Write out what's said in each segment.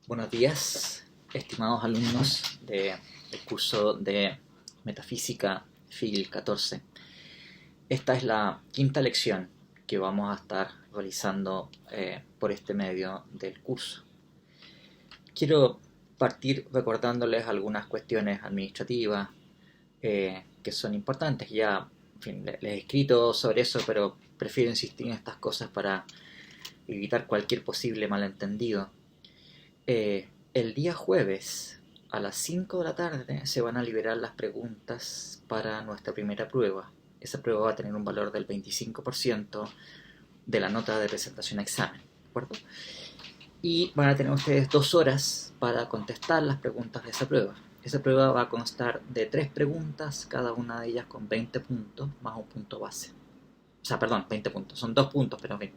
Buenos días, estimados alumnos del curso de Metafísica FIL 14. Esta es la quinta lección que vamos a estar realizando por este medio del curso. Quiero partir recordándoles algunas cuestiones administrativas que son importantes. Ya, en fin, les he escrito sobre eso, pero prefiero insistir en estas cosas para evitar cualquier posible malentendido. El día jueves a las 5 de la tarde se van a liberar las preguntas para nuestra primera prueba. Esa prueba va a tener un valor del 25% de la nota de presentación a examen, ¿de acuerdo? Y van a tener ustedes 2 horas para contestar las preguntas de esa prueba. Esa prueba va a constar de 3 preguntas, cada una de ellas con 20 puntos más un punto base. O sea, perdón, 20 puntos, son 2 puntos, pero en fin.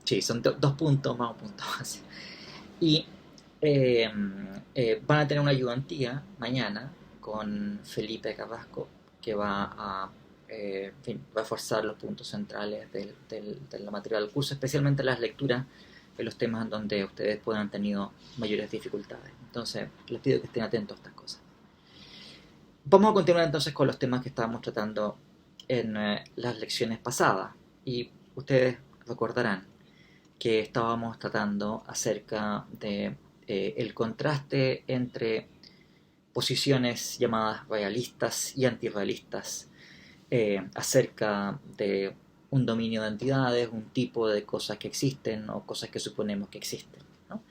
Sí, son 2 puntos más un punto base. Y van a tener una ayudantía mañana con Felipe Carrasco que va a en fin, reforzar los puntos centrales de la materia del curso, especialmente las lecturas en los temas en donde ustedes puedan haber tenido mayores dificultades. Entonces, les pido que estén atentos a estas cosas. Vamos a continuar entonces con los temas que estábamos tratando en las lecciones pasadas. Y ustedes recordarán que estábamos tratando acerca de el contraste entre posiciones llamadas realistas y antirrealistas acerca de un dominio de entidades, un tipo de cosas que existen o cosas que suponemos que existen, ¿no?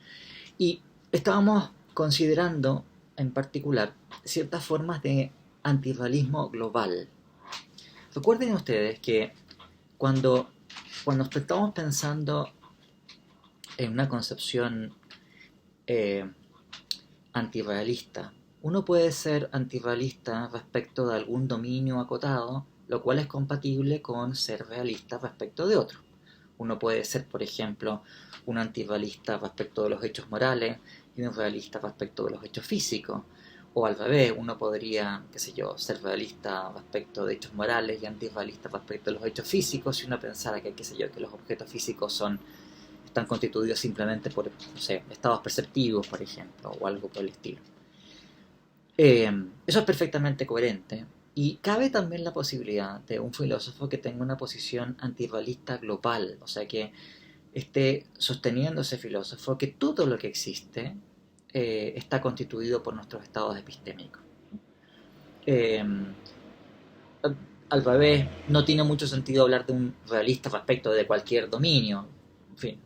Y estábamos considerando en particular ciertas formas de antirrealismo global. Recuerden ustedes que cuando, cuando estamos pensando en una concepción eh, antirrealista, uno puede ser antirrealista respecto de algún dominio acotado, lo cual es compatible con ser realista respecto de otro. Uno puede ser, por ejemplo, un antirrealista respecto de los hechos morales y un realista respecto de los hechos físicos. O al revés, uno podría, qué sé yo, ser realista respecto de hechos morales y antirrealista respecto de los hechos físicos si uno pensara que, qué sé yo, que los objetos físicos están constituidos simplemente por, no sé, estados perceptivos, por ejemplo, o algo por el estilo. Eso es perfectamente coherente. Y cabe también la posibilidad de un filósofo que tenga una posición antirrealista global, o sea, que esté sosteniendo ese filósofo que todo lo que existe está constituido por nuestros estados epistémicos. Eh, Al revés, no tiene mucho sentido hablar de un realista respecto de cualquier dominio. En fin,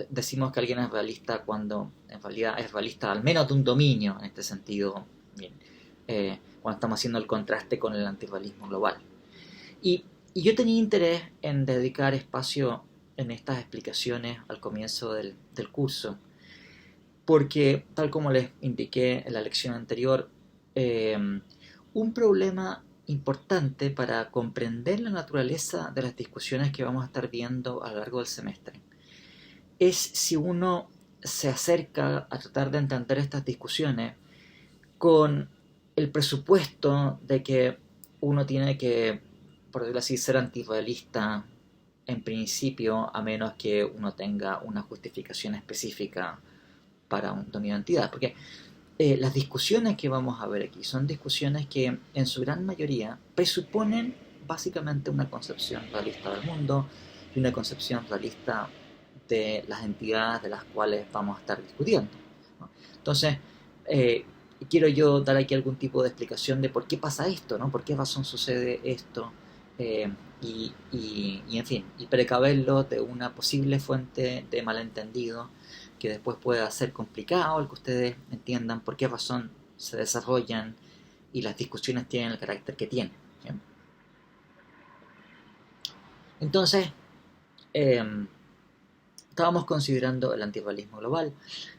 decimos que alguien es realista cuando en realidad es realista al menos de un dominio, en este sentido, bien, cuando estamos haciendo el contraste con el antirrealismo global. Y, y yo tenía interés en dedicar espacio en estas explicaciones al comienzo del curso, porque tal como les indiqué en la lección anterior, eh, un problema importante para comprender la naturaleza de las discusiones que vamos a estar viendo a lo largo del semestre es si uno se acerca a tratar de entender estas discusiones con el presupuesto de que uno tiene que, por decirlo así, ser antirrealista en principio, a menos que uno tenga una justificación específica para un dominio de entidad. Porque las discusiones que vamos a ver aquí son discusiones que en su gran mayoría presuponen básicamente una concepción realista del mundo y una concepción realista de las entidades de las cuales vamos a estar discutiendo, ¿no? Entonces, eh, quiero yo dar aquí algún tipo de explicación de por qué pasa esto, ¿no? Por qué razón sucede esto, eh, y en fin, y precaverlo de una posible fuente de malentendido que después pueda ser complicado el que ustedes entiendan por qué razón se desarrollan y las discusiones tienen el carácter que tienen, ¿bien? Entonces, eh, estábamos considerando el antirrealismo global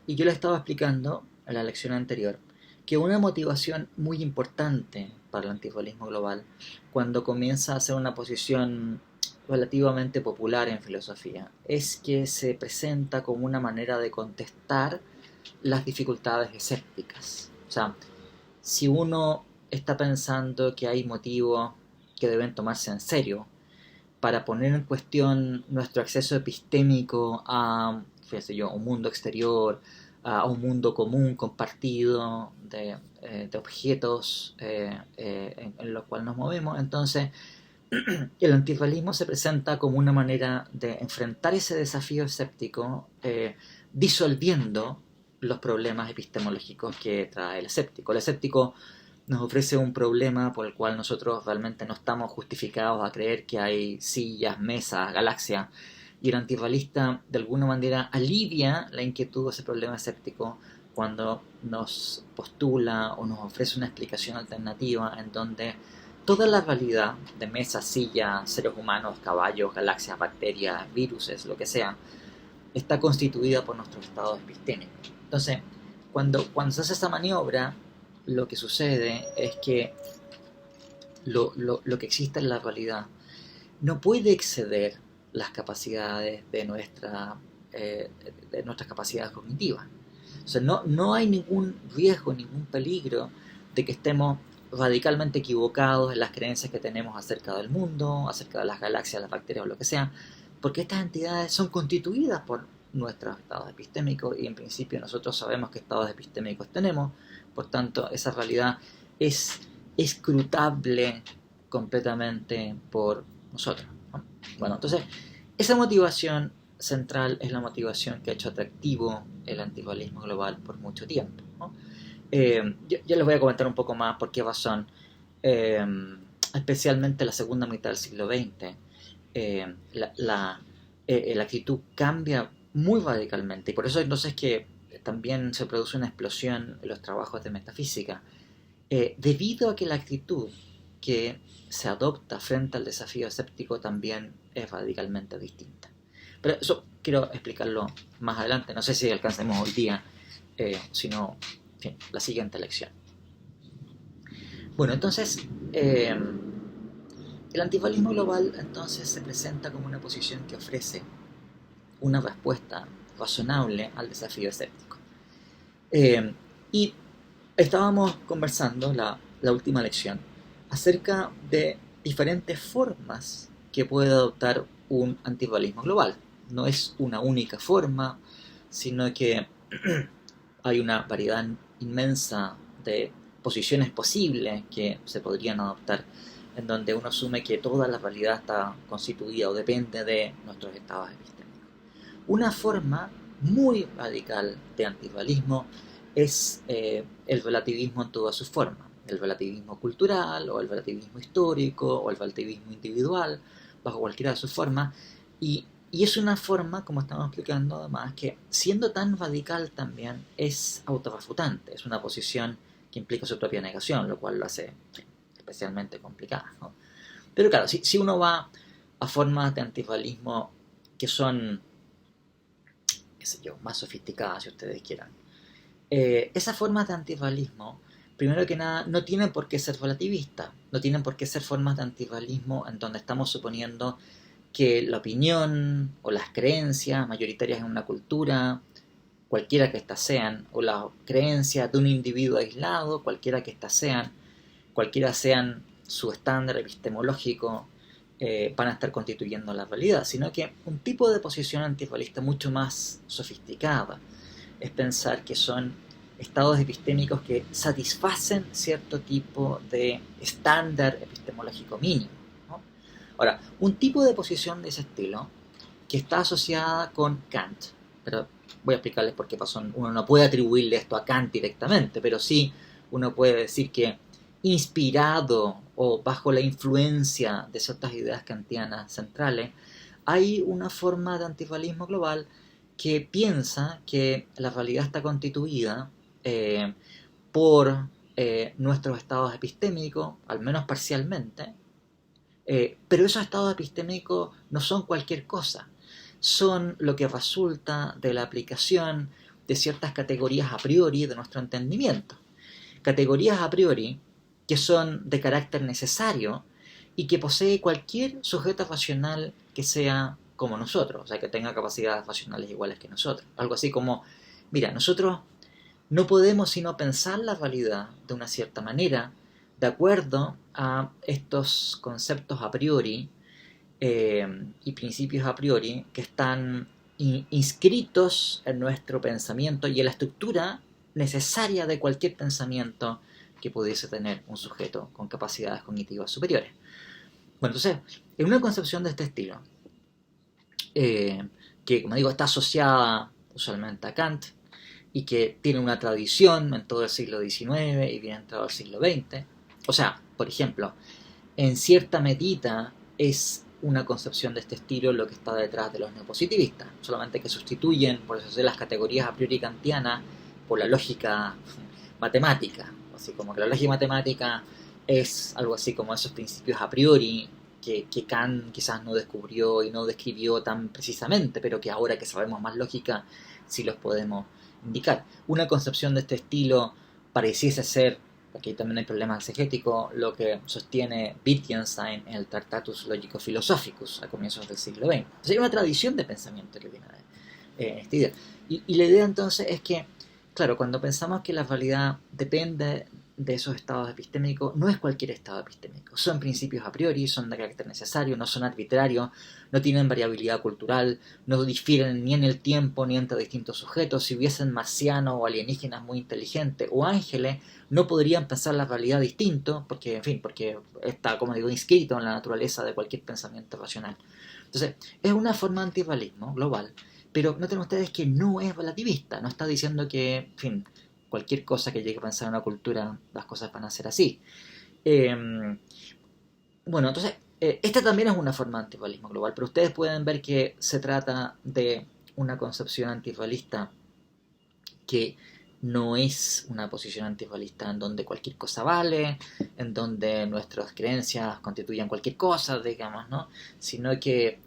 y yo le estaba explicando en la lección anterior que una motivación muy importante para el antirrealismo global, cuando comienza a ser una posición relativamente popular en filosofía, es que se presenta como una manera de contestar las dificultades escépticas. O sea, si uno está pensando que hay motivos que deben tomarse en serio para poner en cuestión nuestro acceso epistémico a qué sé yo, un mundo exterior, a un mundo común, compartido, de objetos en los cuales nos movemos. Entonces, el antirrealismo se presenta como una manera de enfrentar ese desafío escéptico, disolviendo los problemas epistemológicos que trae el escéptico. El escéptico nos ofrece un problema por el cual nosotros realmente no estamos justificados a creer que hay sillas, mesas, galaxias, y el antirrealista de alguna manera alivia la inquietud de ese problema escéptico cuando nos postula o nos ofrece una explicación alternativa en donde toda la realidad de mesas, sillas, seres humanos, caballos, galaxias, bacterias, viruses, lo que sea, está constituida por nuestros estados epistémicos. Entonces, cuando se hace esa maniobra, lo que sucede es que lo que existe en la realidad no puede exceder las capacidades de nuestras capacidades cognitivas. O sea, no hay ningún riesgo, ningún peligro de que estemos radicalmente equivocados en las creencias que tenemos acerca del mundo, acerca de las galaxias, las bacterias o lo que sea, porque estas entidades son constituidas por nuestros estados epistémicos y en principio nosotros sabemos qué estados epistémicos tenemos, por tanto esa realidad es escrutable completamente por nosotros, ¿no? Bueno, entonces esa motivación central es la motivación que ha hecho atractivo el antirrealismo global por mucho tiempo, ¿no? Yo les voy a comentar un poco más por qué razón, eh, especialmente la segunda mitad del siglo XX, la actitud cambia muy radicalmente y por eso entonces que también se produce una explosión en los trabajos de metafísica, debido a que la actitud que se adopta frente al desafío escéptico también es radicalmente distinta. Pero eso quiero explicarlo más adelante, no sé si alcancemos hoy día, sino en fin, la siguiente lección. Bueno, entonces, el antirrealismo global entonces se presenta como una posición que ofrece una respuesta razonable al desafío escéptico. Y estábamos conversando la última lección acerca de diferentes formas que puede adoptar un antirrealismo global. No es una única forma, sino que hay una variedad inmensa de posiciones posibles que se podrían adoptar, en donde uno asume que toda la realidad está constituida o depende de nuestros estados epistémicos. Una forma muy radical de antirrealismo es el relativismo en todas sus formas, el relativismo cultural o el relativismo histórico o el relativismo individual, bajo cualquiera de sus formas, y es una forma, como estamos explicando además, que siendo tan radical también es autorrefutante, es una posición que implica su propia negación, lo cual lo hace especialmente complicado, ¿no? Pero claro, si uno va a formas de antirrealismo que son, qué sé yo, más sofisticadas si ustedes quieran, esas formas de antirrealismo, primero que nada, no tienen por qué ser relativistas, no tienen por qué ser formas de antirrealismo en donde estamos suponiendo que la opinión o las creencias mayoritarias en una cultura, cualquiera que éstas sean, o las creencias de un individuo aislado, cualquiera que éstas sean, cualquiera sean su estándar epistemológico, van a estar constituyendo la realidad, sino que un tipo de posición antirrealista mucho más sofisticada es pensar que son estados epistémicos que satisfacen cierto tipo de estándar epistemológico mínimo, ¿no? Ahora, un tipo de posición de ese estilo que está asociada con Kant, pero voy a explicarles por qué pasó. Uno no puede atribuirle esto a Kant directamente, pero sí uno puede decir que inspirado o bajo la influencia de ciertas ideas kantianas centrales, hay una forma de antirrealismo global que piensa que la realidad está constituida por nuestros estados epistémicos, al menos parcialmente, pero esos estados epistémicos no son cualquier cosa, son lo que resulta de la aplicación de ciertas categorías a priori de nuestro entendimiento. Categorías a priori que son de carácter necesario y que posee cualquier sujeto racional que sea como nosotros, o sea, que tenga capacidades racionales iguales que nosotros. Algo así como, mira, nosotros no podemos sino pensar la realidad de una cierta manera, de acuerdo a estos conceptos a priori y principios a priori que están inscritos en nuestro pensamiento y en la estructura necesaria de cualquier pensamiento que pudiese tener un sujeto con capacidades cognitivas superiores. Bueno, entonces, en una concepción de este estilo, que como digo está asociada usualmente a Kant y que tiene una tradición en todo el siglo XIX y bien entrado el siglo XX, o sea, por ejemplo, en cierta medida es una concepción de este estilo lo que está detrás de los neopositivistas, solamente que sustituyen, por eso las categorías a priori kantianas por la lógica matemática, así como que la lógica matemática es algo así como esos principios a priori que Kant quizás no descubrió y no describió tan precisamente, pero que ahora que sabemos más lógica sí los podemos indicar. Una concepción de este estilo pareciese ser, aquí también hay problemas exegéticos, lo que sostiene Wittgenstein en el Tractatus Logico-Philosophicus a comienzos del siglo XX. Entonces hay una tradición de pensamiento que viene de esta idea. Y la idea entonces es que, claro, cuando pensamos que la validad depende de esos estados epistémicos, no es cualquier estado epistémico. Son principios a priori, son de carácter necesario, no son arbitrarios, no tienen variabilidad cultural, no difieren ni en el tiempo ni entre distintos sujetos. Si hubiesen marcianos o alienígenas muy inteligentes o ángeles, no podrían pensar la realidad distinto, porque, en fin, porque está, como digo, inscrito en la naturaleza de cualquier pensamiento racional. Entonces, es una forma de antirrealismo global, pero noten ustedes que no es relativista, no está diciendo que, en fin, cualquier cosa que llegue a pensar en una cultura, las cosas van a ser así. Eh, bueno, entonces, esta también es una forma de antirrealismo global, pero ustedes pueden ver que se trata de una concepción antirrealista que no es una posición antirrealista en donde cualquier cosa vale, en donde nuestras creencias constituyen cualquier cosa, digamos, ¿no? Sino que,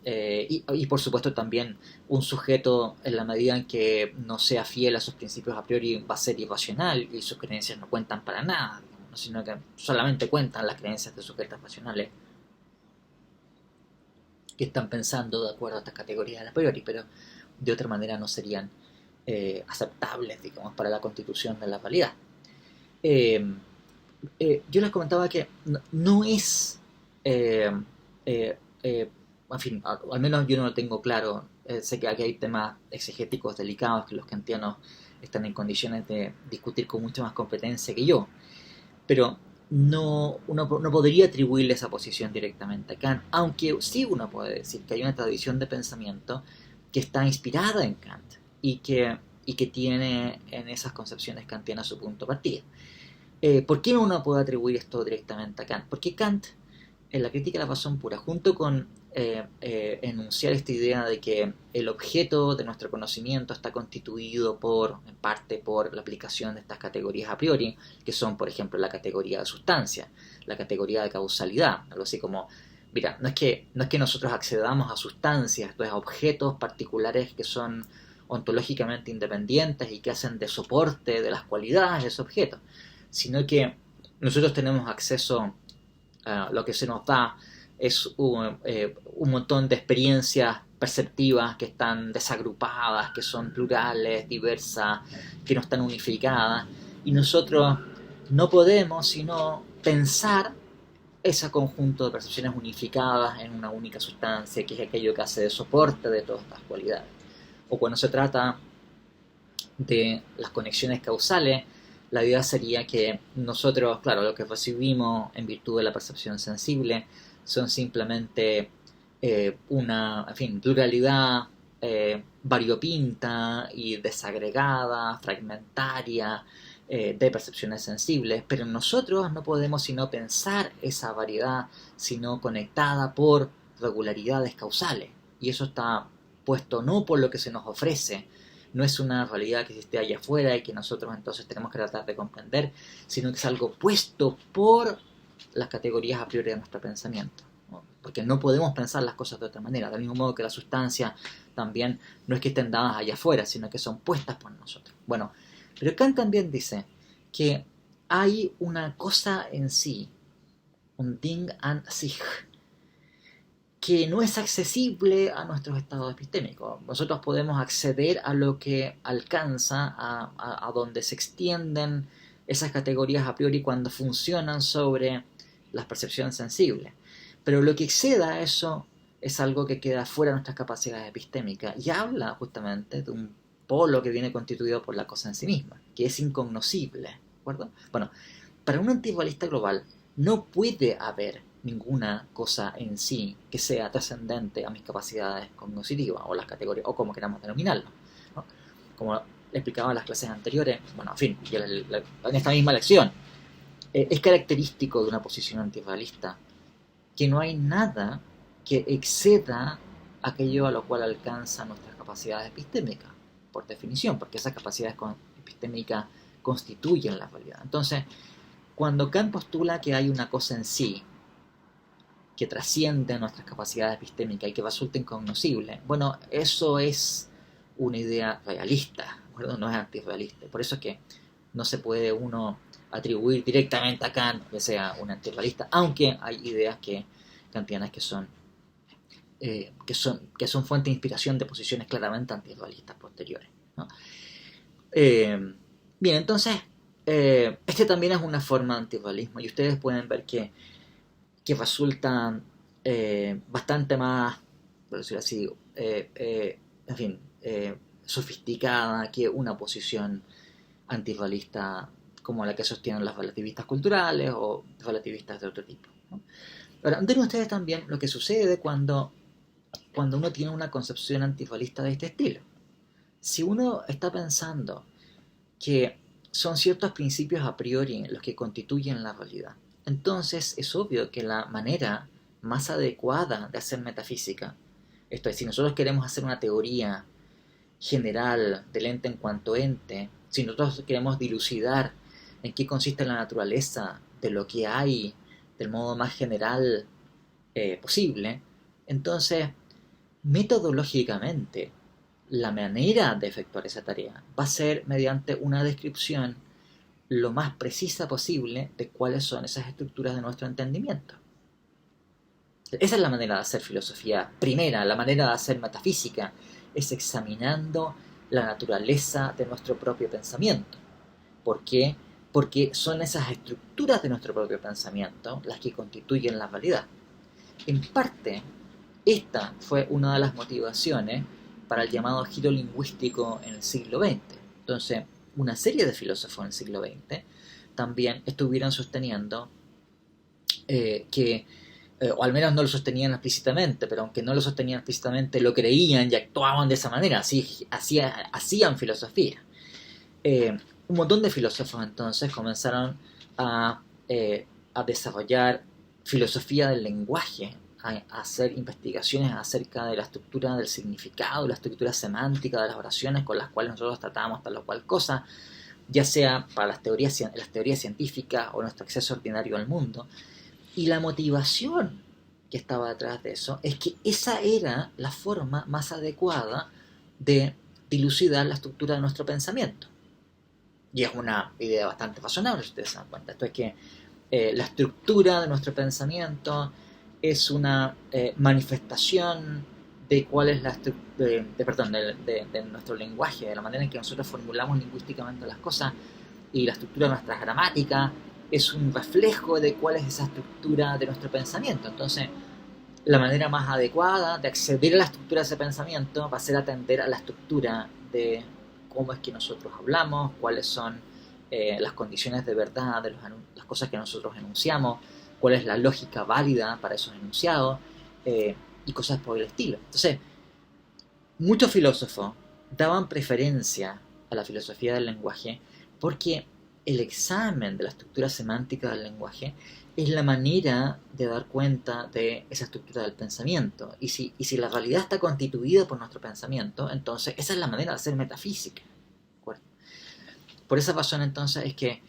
y por supuesto también un sujeto en la medida en que no sea fiel a sus principios a priori va a ser irracional y sus creencias no cuentan para nada, digamos, ¿no? Sino que solamente cuentan las creencias de sujetos racionales que están pensando de acuerdo a estas categorías a priori, pero de otra manera no serían aceptables, digamos, para la constitución de la realidad. Eh, yo les comentaba que no es, eh, en fin, al menos yo no lo tengo claro, sé que aquí hay temas exegéticos delicados que los kantianos están en condiciones de discutir con mucha más competencia que yo, pero uno no podría atribuirle esa posición directamente a Kant, aunque sí uno puede decir que hay una tradición de pensamiento que está inspirada en Kant y que tiene en esas concepciones kantianas su punto de partida. ¿Por qué uno puede atribuir esto directamente a Kant? Porque Kant, en la crítica de la razón pura, junto con enunciar esta idea de que el objeto de nuestro conocimiento está constituido en parte por la aplicación de estas categorías a priori, que son, por ejemplo, la categoría de sustancia, la categoría de causalidad, algo así como, mira, no es que nosotros accedamos a sustancias, a objetos particulares que son ontológicamente independientes y que hacen de soporte de las cualidades de ese objeto, sino que nosotros tenemos acceso a lo que se nos da es un montón de experiencias perceptivas que están desagrupadas, que son plurales, diversas, que no están unificadas, y nosotros no podemos sino pensar ese conjunto de percepciones unificadas en una única sustancia, que es aquello que hace de soporte de todas estas cualidades. O cuando se trata de las conexiones causales, la idea sería que nosotros, claro, lo que recibimos en virtud de la percepción sensible son simplemente una, en fin, pluralidad variopinta y desagregada, fragmentaria de percepciones sensibles, pero nosotros no podemos sino pensar esa variedad, sino conectada por regularidades causales. Y eso está puesto no por lo que se nos ofrece, no es una realidad que existe allá afuera y que nosotros entonces tenemos que tratar de comprender, sino que es algo puesto por las categorías a priori de nuestro pensamiento, ¿no? Porque no podemos pensar las cosas de otra manera, del mismo modo que la sustancia también no es que estén dadas allá afuera, sino que son puestas por nosotros. Bueno, pero Kant también dice que hay una cosa en sí, un Ding an sich, que no es accesible a nuestros estados epistémicos. Nosotros podemos acceder a lo que alcanza, a donde se extienden esas categorías a priori cuando funcionan sobre las percepciones sensibles. Pero lo que exceda a eso es algo que queda fuera de nuestras capacidades epistémicas y habla justamente de un polo que viene constituido por la cosa en sí misma, que es incognoscible, ¿de acuerdo? Bueno, para un antidualista global no puede haber ninguna cosa en sí que sea trascendente a mis capacidades cognitivas o las categorías, o como queramos denominarlo, ¿no? Como le explicaba en las clases anteriores, bueno, en fin, en esta misma lección, es característico de una posición antidualista que no hay nada que exceda aquello a lo cual alcanzan nuestras capacidades epistémicas, por definición, porque esas capacidades epistémicas constituyen la realidad. Entonces, cuando Kant postula que hay una cosa en sí que trasciende nuestras capacidades epistémicas y que resulta incognoscible, bueno, eso es una idea realista, ¿verdad? No es antirrealista. Por eso es que no se puede uno atribuir directamente a Kant que sea un antirrealista, aunque hay ideas kantianas que son fuente de inspiración de posiciones claramente antirrealistas posteriores, ¿no? Bien, entonces, este también es una forma de antirrealismo y ustedes pueden ver que resulta bastante más, por decirlo así, en fin, sofisticada que una posición antirrealista como la que sostienen los relativistas culturales o relativistas de otro tipo, ¿no? Ahora, den ustedes también lo que sucede cuando uno tiene una concepción antirrealista de este estilo. Si uno está pensando que son ciertos principios a priori los que constituyen la realidad, entonces es obvio que la manera más adecuada de hacer metafísica, esto es, si nosotros queremos hacer una teoría general del ente en cuanto ente, si nosotros queremos dilucidar en qué consiste la naturaleza de lo que hay del modo más general posible, entonces metodológicamente la manera de efectuar esa tarea va a ser mediante una descripción lo más precisa posible de cuáles son esas estructuras de nuestro entendimiento. Esa es la manera de hacer filosofía primera, la manera de hacer metafísica, es examinando la naturaleza de nuestro propio pensamiento. ¿Por qué? Porque son esas estructuras de nuestro propio pensamiento las que constituyen la realidad. En parte, esta fue una de las motivaciones para el llamado giro lingüístico en el siglo XX. Entonces, una serie de filósofos en el siglo XX también estuvieron sosteniendo o al menos no lo sostenían explícitamente, pero aunque no lo sostenían explícitamente, lo creían y actuaban de esa manera, así hacían filosofía. Un montón de filósofos entonces comenzaron a desarrollar filosofía del lenguaje, a hacer investigaciones acerca de la estructura del significado, la estructura semántica de las oraciones con las cuales nosotros tratamos tal o cual cosa, ya sea para las teorías científicas o nuestro acceso ordinario al mundo. Y la motivación que estaba detrás de eso es que esa era la forma más adecuada de dilucidar la estructura de nuestro pensamiento. Y es una idea bastante razonable, si ustedes se dan cuenta. Esto es que la estructura de nuestro pensamiento es una manifestación de cuál es la de nuestro lenguaje, de la manera en que nosotros formulamos lingüísticamente las cosas, y la estructura de nuestras gramáticas es un reflejo de cuál es esa estructura de nuestro pensamiento. Entonces, la manera más adecuada de acceder a la estructura de ese pensamiento va a ser atender a la estructura de cómo es que nosotros hablamos, cuáles son las condiciones de verdad de las cosas que nosotros enunciamos, cuál es la lógica válida para esos enunciados y cosas por el estilo. Entonces, muchos filósofos daban preferencia a la filosofía del lenguaje porque el examen de la estructura semántica del lenguaje es la manera de dar cuenta de esa estructura del pensamiento. Y si la realidad está constituida por nuestro pensamiento, entonces esa es la manera de hacer metafísica. Por esa razón entonces es que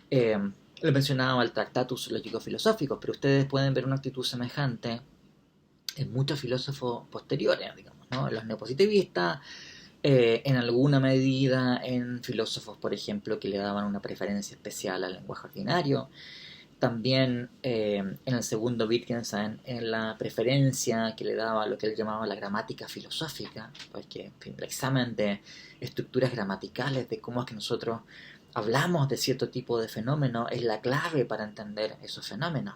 le mencionaba el Tractatus Lógico-Filosófico, pero ustedes pueden ver una actitud semejante en muchos filósofos posteriores, digamos, ¿no? Los neopositivistas, en alguna medida en filósofos, por ejemplo, que le daban una preferencia especial al lenguaje ordinario. También en el segundo Wittgenstein, en la preferencia que le daba a lo que él llamaba la gramática filosófica, porque en fin, el examen de estructuras gramaticales, de cómo es que nosotros hablamos de cierto tipo de fenómeno, es la clave para entender esos fenómenos.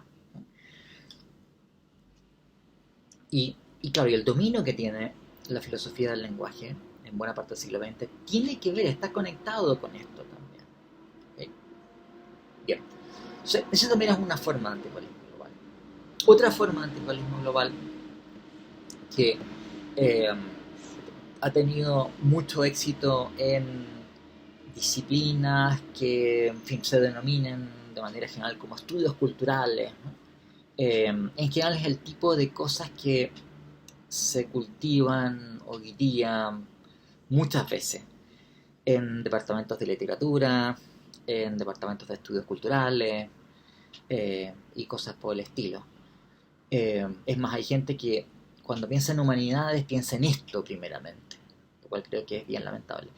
Y Y claro, y el dominio que tiene la filosofía del lenguaje en buena parte del siglo XX tiene que ver, está conectado con esto también. ¿Ok? Bien, entonces, eso también es una forma de anticualismo global. Otra forma de anticualismo global que eh, ha tenido mucho éxito en disciplinas que, en fin, se denominan de manera general como estudios culturales, ¿no? En general es el tipo de cosas que se cultivan hoy día muchas veces en departamentos de literatura, en departamentos de estudios culturales y cosas por el estilo. Es más, hay gente que cuando piensa en humanidades piensa en esto primeramente, lo cual creo que es bien lamentable.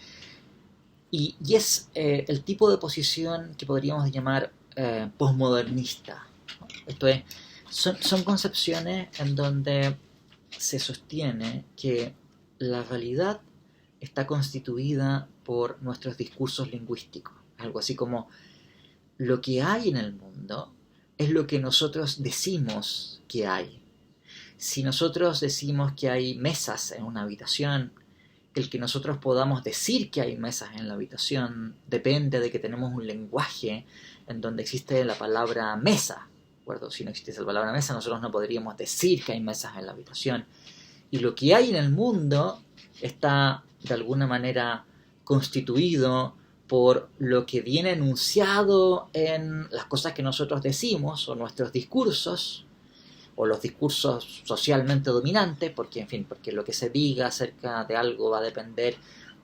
Y es el tipo de posición que podríamos llamar posmodernista, ¿no? Esto es, son concepciones en donde se sostiene que la realidad está constituida por nuestros discursos lingüísticos. Algo así como lo que hay en el mundo es lo que nosotros decimos que hay. Si nosotros decimos que hay mesas en una habitación, el que nosotros podamos decir que hay mesas en la habitación depende de que tenemos un lenguaje en donde existe la palabra mesa. ¿De acuerdo? Si no existiese la palabra mesa, nosotros no podríamos decir que hay mesas en la habitación. Y lo que hay en el mundo está de alguna manera constituido por lo que viene enunciado en las cosas que nosotros decimos o nuestros discursos o los discursos socialmente dominantes, porque en fin, porque lo que se diga acerca de algo va a depender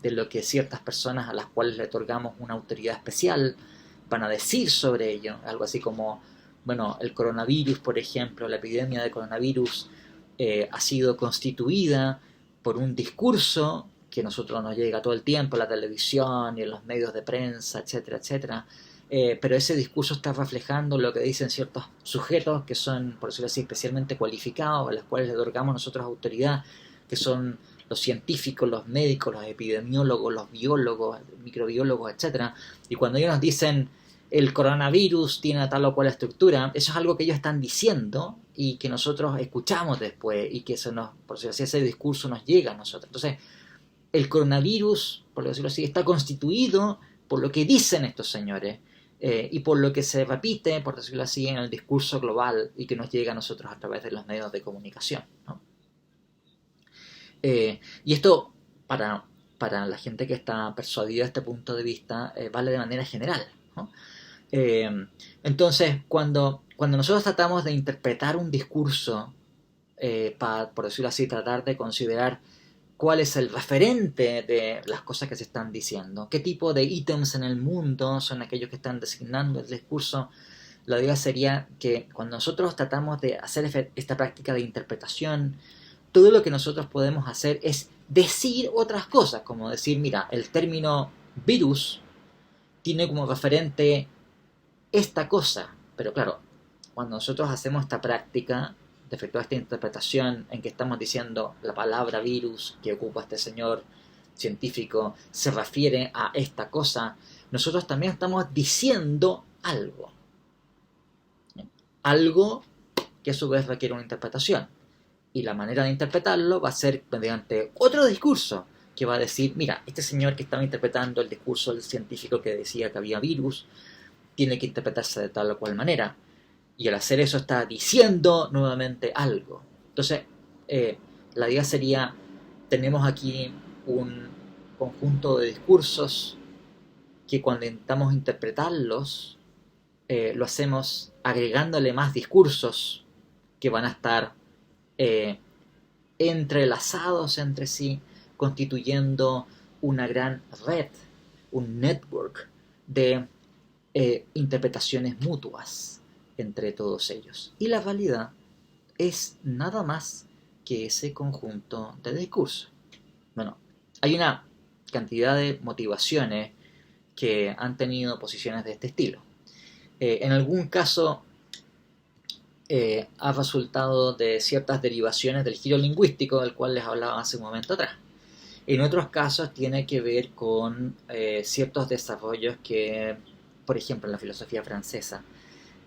de lo que ciertas personas a las cuales le otorgamos una autoridad especial van a decir sobre ello, algo así como, bueno, el coronavirus, por ejemplo, la epidemia de coronavirus ha sido constituida por un discurso que a nosotros nos llega todo el tiempo en la televisión y en los medios de prensa, etcétera, etcétera. Pero ese discurso está reflejando lo que dicen ciertos sujetos que son, por decirlo así, especialmente cualificados, a los cuales le otorgamos nosotros autoridad, que son los científicos, los médicos, los epidemiólogos, los biólogos, microbiólogos, etcétera. Y cuando ellos nos dicen el coronavirus tiene tal o cual estructura, eso es algo que ellos están diciendo y que nosotros escuchamos después y que por decirlo así, ese discurso nos llega a nosotros. Entonces, el coronavirus, por decirlo así, está constituido por lo que dicen estos señores y por lo que se repite, por decirlo así, en el discurso global y que nos llega a nosotros a través de los medios de comunicación, ¿no? Y esto, para la gente que está persuadida de este punto de vista, vale de manera general, ¿no? Entonces, cuando nosotros tratamos de interpretar un discurso, por decirlo así, tratar de considerar cuál es el referente de las cosas que se están diciendo, qué tipo de ítems en el mundo son aquellos que están designando el discurso, la idea sería que cuando nosotros tratamos de hacer esta práctica de interpretación, todo lo que nosotros podemos hacer es decir otras cosas, como decir, mira, el término virus tiene como referente esta cosa, pero claro, cuando nosotros hacemos esta práctica de efectuar esta interpretación en que estamos diciendo la palabra virus que ocupa este señor científico se refiere a esta cosa, nosotros también estamos diciendo algo. Algo que a su vez requiere una interpretación. Y la manera de interpretarlo va a ser mediante otro discurso que va a decir, mira, este señor que estaba interpretando el discurso del científico que decía que había virus, tiene que interpretarse de tal o cual manera. Y al hacer eso está diciendo nuevamente algo. Entonces, la idea sería, tenemos aquí un conjunto de discursos que cuando intentamos interpretarlos, lo hacemos agregándole más discursos que van a estar eh, entrelazados entre sí, constituyendo una gran red, un network de interpretaciones mutuas entre todos ellos. Y la realidad es nada más que ese conjunto de discursos. Bueno, hay una cantidad de motivaciones que han tenido posiciones de este estilo. En algún caso ha resultado de ciertas derivaciones del giro lingüístico del cual les hablaba hace un momento atrás. En otros casos tiene que ver con ciertos desarrollos que, por ejemplo, en la filosofía francesa,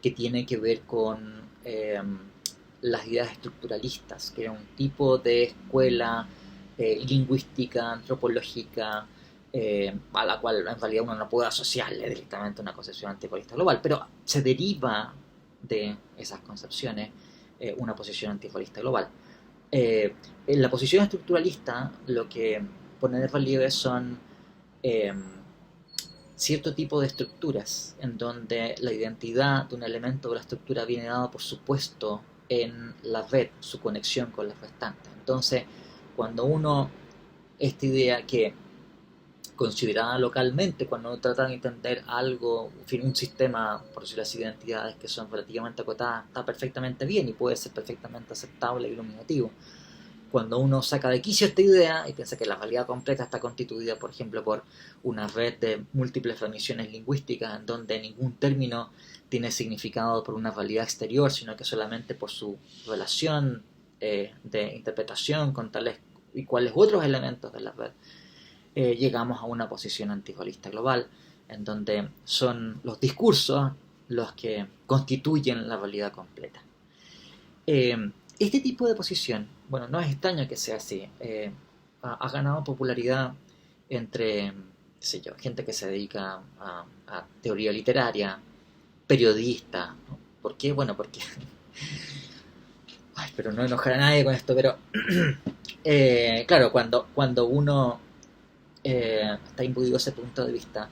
que tiene que ver con las ideas estructuralistas, que era un tipo de escuela lingüística, antropológica, a la cual en realidad uno no puede asociarle directamente una concepción anticolista global, pero se deriva de esas concepciones una posición anticolista global. En la posición estructuralista lo que pone de relieve son eh, cierto tipo de estructuras en donde la identidad de un elemento de la estructura viene dada por supuesto en la red, su conexión con las restantes. Entonces, cuando uno, esta idea que considerada localmente, cuando uno trata de entender algo, en fin, un sistema, por decirlo así, de identidades que son relativamente acotadas, está perfectamente bien y puede ser perfectamente aceptable y iluminativo. Cuando uno saca de quicio esta idea y piensa que la realidad completa está constituida, por ejemplo, por una red de múltiples remisiones lingüísticas en donde ningún término tiene significado por una realidad exterior, sino que solamente por su relación de interpretación con tales y cuales otros elementos de la red, llegamos a una posición antiholista global, en donde son los discursos los que constituyen la realidad completa. Este tipo de posición, bueno, no es extraño que sea así, ha ganado popularidad entre, qué sé yo, gente que se dedica a teoría literaria, periodistas, ¿no? ¿Por qué? Bueno, porque, ay, pero no enojar a nadie con esto, pero claro, cuando uno está imbuido de ese punto de vista,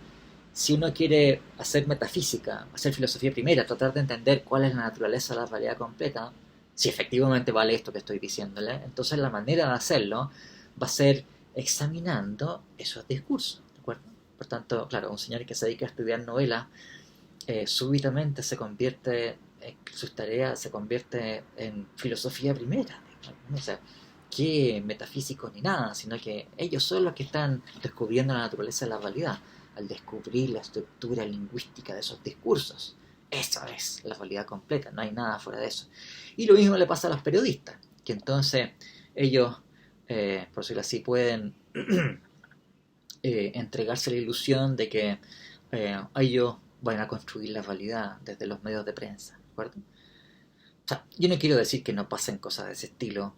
si uno quiere hacer metafísica, hacer filosofía primera, tratar de entender cuál es la naturaleza de la realidad completa, si efectivamente vale esto que estoy diciéndole, entonces la manera de hacerlo va a ser examinando esos discursos, ¿de acuerdo? Por tanto, claro, un señor que se dedica a estudiar novelas, súbitamente se convierte, sus tareas se convierte en filosofía primera, ¿no? O sea, que metafísicos ni nada, sino que ellos son los que están descubriendo la naturaleza de la realidad, al descubrir la estructura lingüística de esos discursos. Eso es la realidad completa, no hay nada fuera de eso. Y lo mismo le pasa a los periodistas, que entonces ellos, por decirlo así, pueden entregarse la ilusión de que ellos van a construir la realidad desde los medios de prensa, ¿de acuerdo? O sea, yo no quiero decir que no pasen cosas de ese estilo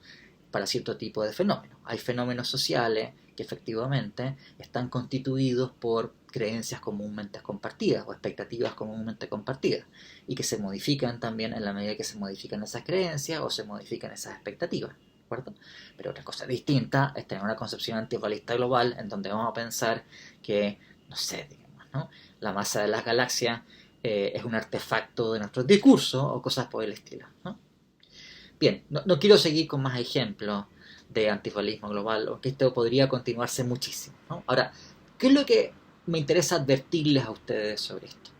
para cierto tipo de fenómenos. Hay fenómenos sociales que efectivamente están constituidos por creencias comúnmente compartidas o expectativas comúnmente compartidas y que se modifican también en la medida que se modifican esas creencias o se modifican esas expectativas, ¿de acuerdo? Pero otra cosa distinta es tener una concepción antivalista global en donde vamos a pensar que, no sé, digamos, ¿no? La masa de las galaxias es un artefacto de nuestros discursos o cosas por el estilo, ¿no? Bien, no quiero seguir con más ejemplos de antifascismo global, aunque esto podría continuarse muchísimo, ¿no? Ahora, ¿qué es lo que me interesa advertirles a ustedes sobre esto?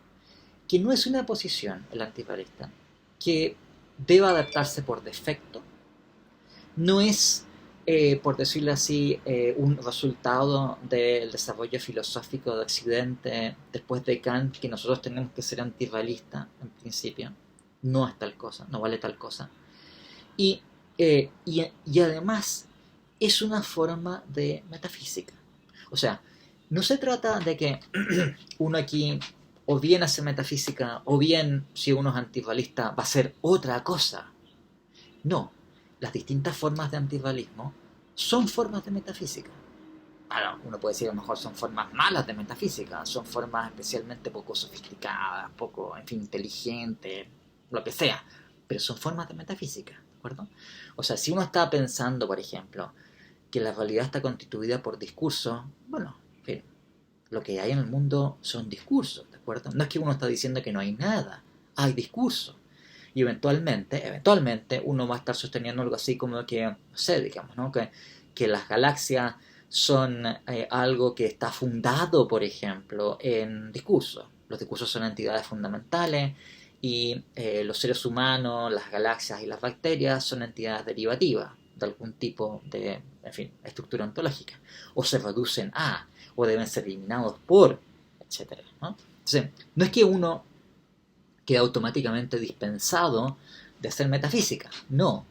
Que no es una posición, el antifascista, que deba adaptarse por defecto, no es, por decirlo así, un resultado del desarrollo filosófico de Occidente después de Kant, que nosotros tenemos que ser antirrealistas, en principio. No es tal cosa, no vale tal cosa. Y además es una forma de metafísica. O sea, no se trata de que uno aquí o bien hace metafísica o bien, si uno es antirrealista, va a hacer otra cosa. No, las distintas formas de antirrealismo son formas de metafísica. Ahora, uno puede decir a lo mejor son formas malas de metafísica, son formas especialmente poco sofisticadas, poco, en fin, inteligentes, lo que sea, pero son formas de metafísica, ¿de acuerdo? O sea, si uno está pensando, por ejemplo, que la realidad está constituida por discursos, bueno, en fin, lo que hay en el mundo son discursos, ¿de acuerdo? No es que uno está diciendo que no hay nada, hay discursos. Y eventualmente uno va a estar sosteniendo algo así como que, no sé, digamos, ¿no? Que las galaxias son algo que está fundado, por ejemplo, en discursos. Los discursos son entidades fundamentales y los seres humanos, las galaxias y las bacterias son entidades derivativas de algún tipo de, en fin, estructura ontológica. O se reducen a, o deben ser eliminados por, etcétera, ¿no? Entonces, no es que uno queda automáticamente dispensado de hacer metafísica, no.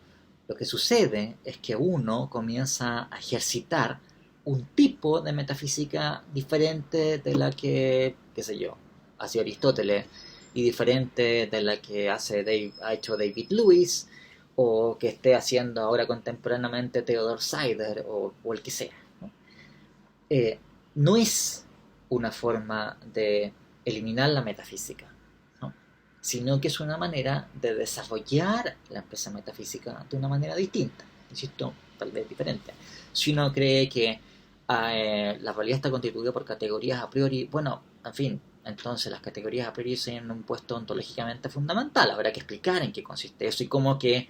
Lo que sucede es que uno comienza a ejercitar un tipo de metafísica diferente de la que, qué sé yo, hacía Aristóteles y diferente de la que ha hecho David Lewis o que esté haciendo ahora contemporáneamente Theodor Seider o el que sea, ¿no? Eh, no es una forma de eliminar la metafísica, ¿no? Sino que es una manera de desarrollar la empresa metafísica de una manera distinta, insisto, tal vez diferente. Si uno cree que la realidad está constituida por categorías a priori, bueno, en fin, entonces las categorías a priori tienen un puesto ontológicamente fundamental. Habrá que explicar en qué consiste eso y cómo que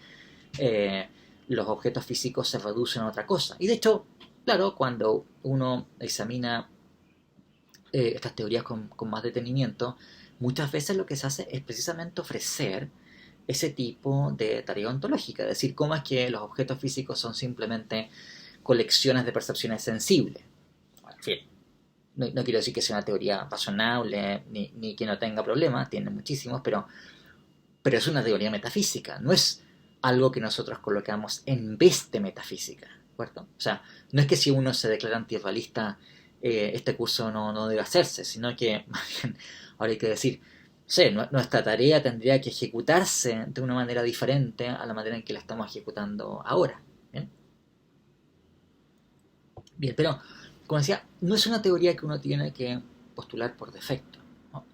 eh, los objetos físicos se reducen a otra cosa. Y de hecho, claro, cuando uno examina estas teorías con más detenimiento, muchas veces lo que se hace es precisamente ofrecer ese tipo de tarea ontológica, es decir, cómo es que los objetos físicos son simplemente colecciones de percepciones sensibles. En fin, no quiero decir que sea una teoría razonable ni que no tenga problemas, tiene muchísimos, pero es una teoría metafísica, no es algo que nosotros colocamos en vez de metafísica, ¿de acuerdo? O sea, no es que si uno se declara antirrealista este curso no debe hacerse, sino que más bien ahora hay que decir, sí, nuestra tarea tendría que ejecutarse de una manera diferente a la manera en que la estamos ejecutando ahora. Bien, bien, pero como decía, no es una teoría que uno tiene que postular por defecto, ¿no?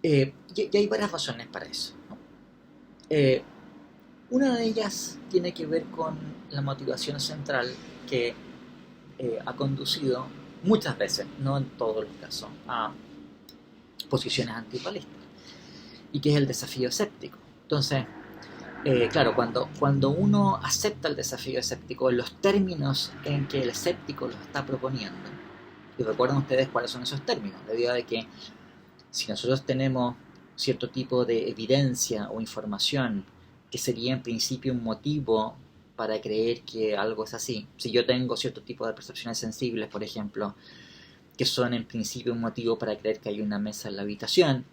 Y hay varias razones para eso, ¿no? Eh, Una de ellas tiene que ver con la motivación central que ha conducido muchas veces, no en todos los casos, a posiciones antipalistas, y que es el desafío escéptico. Entonces, claro, cuando uno acepta el desafío escéptico en los términos en que el escéptico lo está proponiendo, y recuerden ustedes cuáles son esos términos, la idea de que si nosotros tenemos cierto tipo de evidencia o información que sería en principio un motivo para creer que algo es así, si yo tengo cierto tipo de percepciones sensibles, por ejemplo, que son en principio un motivo para creer que hay una mesa en la habitación,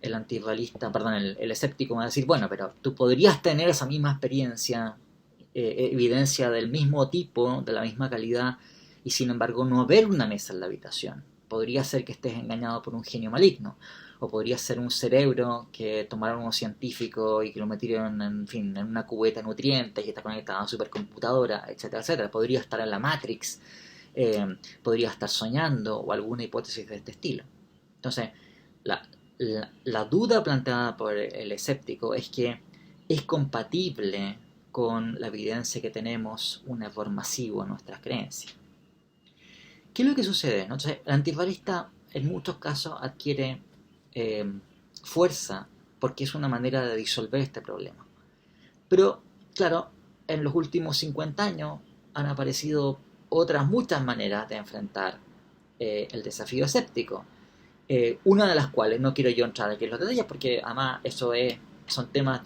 el antirrealista, perdón, el escéptico va a decir, bueno, pero tú podrías tener esa misma experiencia, evidencia del mismo tipo, de la misma calidad, y sin embargo no ver una mesa en la habitación. Podría ser que estés engañado por un genio maligno, o podría ser un cerebro que tomaron unos científicos y que lo metieron en fin, en una cubeta de nutrientes y está conectado a una supercomputadora, etcétera, etcétera. Podría estar en la Matrix, podría estar soñando o alguna hipótesis de este estilo. Entonces, la duda planteada por el escéptico es que es compatible con la evidencia que tenemos un error masivo en nuestras creencias. ¿Qué es lo que sucede? Entonces, el antirrealista en muchos casos adquiere eh, fuerza porque es una manera de disolver este problema. Pero, claro, en los últimos 50 años han aparecido otras muchas maneras de enfrentar el desafío escéptico. Una de las cuales, no quiero yo entrar aquí en los detalles porque además son temas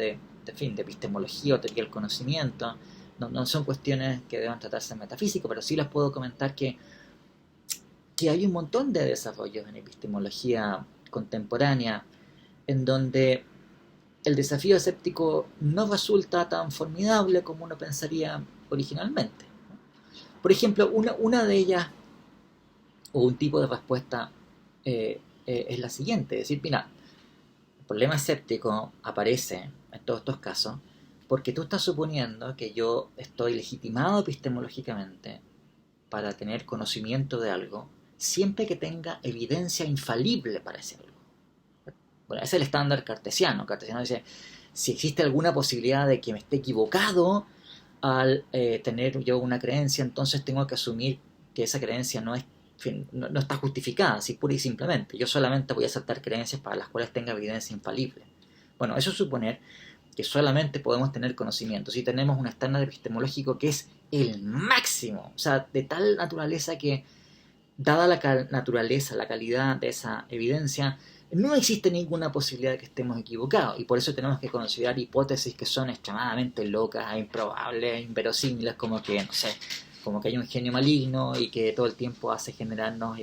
fin, de epistemología o teoría del conocimiento, no son cuestiones que deban tratarse en metafísica, pero sí les puedo comentar que hay un montón de desarrollos en epistemología contemporánea en donde el desafío escéptico no resulta tan formidable como uno pensaría originalmente. Por ejemplo, una de ellas, o un tipo de respuesta, es la siguiente: es decir, mira, el problema escéptico aparece en todos estos casos porque tú estás suponiendo que yo estoy legitimado epistemológicamente para tener conocimiento de algo siempre que tenga evidencia infalible para ese algo. Bueno, ese es el estándar cartesiano. Cartesiano dice, si existe alguna posibilidad de que me esté equivocado al tener yo una creencia, entonces tengo que asumir que esa creencia no es, en fin, no está justificada, así pura y simplemente. Yo solamente voy a aceptar creencias para las cuales tenga evidencia infalible. Bueno, eso es suponer que solamente podemos tener conocimiento si tenemos un estándar epistemológico que es el máximo, o sea, de tal naturaleza que, dada la naturaleza, la calidad de esa evidencia, no existe ninguna posibilidad de que estemos equivocados, y por eso tenemos que considerar hipótesis que son extremadamente locas, improbables, inverosímiles, como que, no sé, como que hay un genio maligno y que todo el tiempo hace generarnos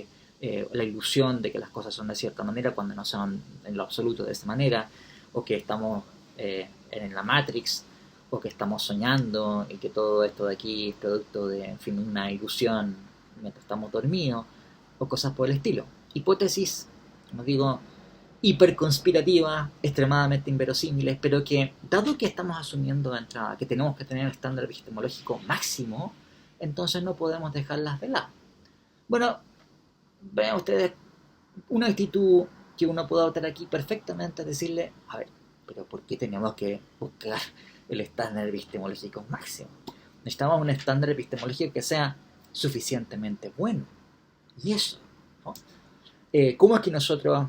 la ilusión de que las cosas son de cierta manera cuando no son en lo absoluto de esa manera, o que estamos en la Matrix, o que estamos soñando y que todo esto de aquí es producto de, en fin, una ilusión mientras estamos dormidos, o cosas por el estilo. Hipótesis, como digo, hiperconspirativas, extremadamente inverosímiles, pero que, dado que estamos asumiendo de entrada que tenemos que tener un estándar epistemológico máximo, entonces no podemos dejarlas de lado. Bueno, vean ustedes, una actitud que uno puede adoptar aquí perfectamente es decirle, a ver, pero ¿por qué tenemos que buscar el estándar epistemológico máximo? Necesitamos un estándar epistemológico que sea suficientemente bueno. Y eso, ¿no? ¿Cómo es que nosotros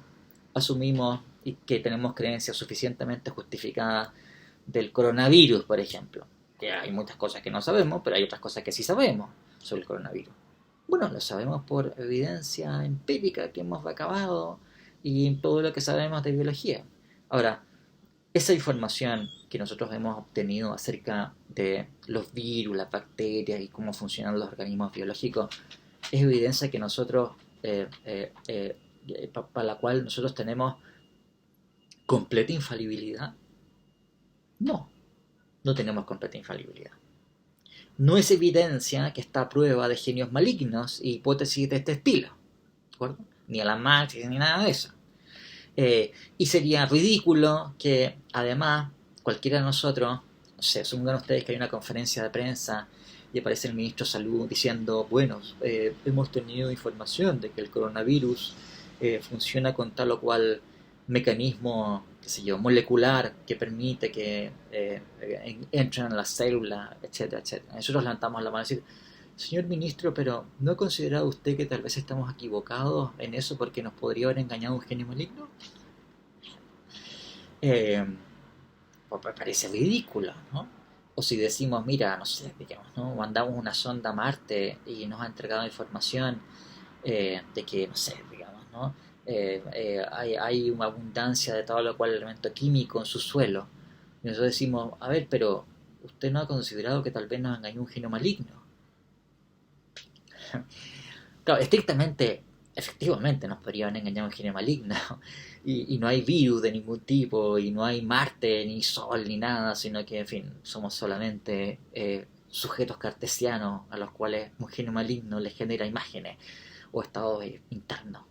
asumimos y que tenemos creencias suficientemente justificadas del coronavirus, por ejemplo? Que hay muchas cosas que no sabemos, pero hay otras cosas que sí sabemos sobre el coronavirus. Bueno, lo sabemos por evidencia empírica que hemos recabado y todo lo que sabemos de biología. Ahora, esa información que nosotros hemos obtenido acerca de los virus, las bacterias y cómo funcionan los organismos biológicos es evidencia que nosotros, para la cual nosotros tenemos completa infalibilidad. No, no tenemos completa infalibilidad. No es evidencia que está a prueba de genios malignos y hipótesis de este estilo, ¿de acuerdo? Ni a la Marx ni nada de eso. Y sería ridículo que además cualquiera de nosotros, no sé, supongan ustedes que hay una conferencia de prensa y aparece el ministro de Salud diciendo, bueno, hemos tenido información de que el coronavirus funciona con tal o cual mecanismo, qué sé yo, molecular que permite que entren en las células, etcétera, etcétera. Nosotros levantamos la mano y decimos, señor ministro, pero ¿no ha considerado usted que tal vez estamos equivocados en eso porque nos podría haber engañado un genio maligno? Pues me parece ridículo, ¿no? O si decimos, mira, no sé, digamos, ¿no? Mandamos una sonda a Marte y nos ha entregado información de que, no sé, digamos, ¿no? Hay una abundancia de todo lo cual elemento químico en su suelo. Y nosotros decimos, a ver, pero usted no ha considerado que tal vez nos engañó un genio maligno. Claro, estrictamente, efectivamente nos podrían engañar un genio maligno y no hay virus de ningún tipo y no hay Marte, ni Sol, ni nada, sino que, en fin, somos solamente sujetos cartesianos a los cuales un genio maligno les genera imágenes o estados internos.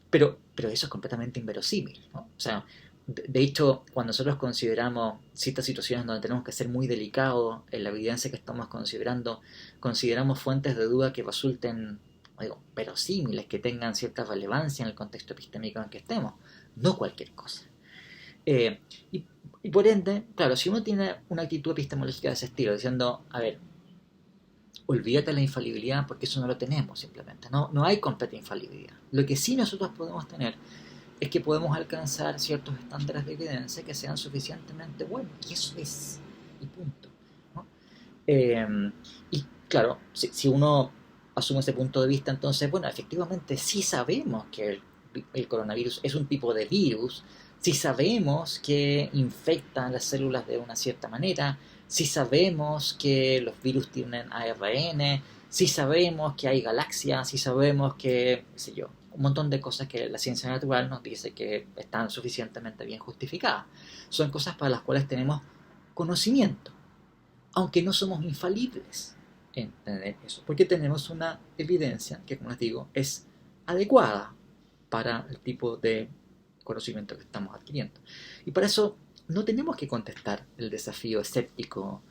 Pero eso es completamente inverosímil, ¿no? O sea, de hecho, cuando nosotros consideramos ciertas situaciones donde tenemos que ser muy delicados en la evidencia que estamos considerando, consideramos fuentes de duda que resulten, digo, verosímiles, que tengan cierta relevancia en el contexto epistémico en que estemos, no cualquier cosa. Eh, y, y por ende, claro, si uno tiene una actitud epistemológica de ese estilo, diciendo, a ver, olvídate la infalibilidad porque eso no lo tenemos simplemente, no hay completa infalibilidad. Lo que sí nosotros podemos tener es que podemos alcanzar ciertos estándares de evidencia que sean suficientemente buenos, y eso es, y punto, ¿no? Y claro, si uno asume ese punto de vista, entonces, bueno, efectivamente sí sabemos que el coronavirus es un tipo de virus, sí sabemos que infectan las células de una cierta manera, sí sabemos que los virus tienen ARN, sí sabemos que hay galaxias, sí sabemos que, qué sé yo, un montón de cosas que la ciencia natural nos dice que están suficientemente bien justificadas. Son cosas para las cuales tenemos conocimiento, aunque no somos infalibles en eso, porque tenemos una evidencia que, como les digo, es adecuada para el tipo de conocimiento que estamos adquiriendo. Y para eso no tenemos que contestar el desafío escéptico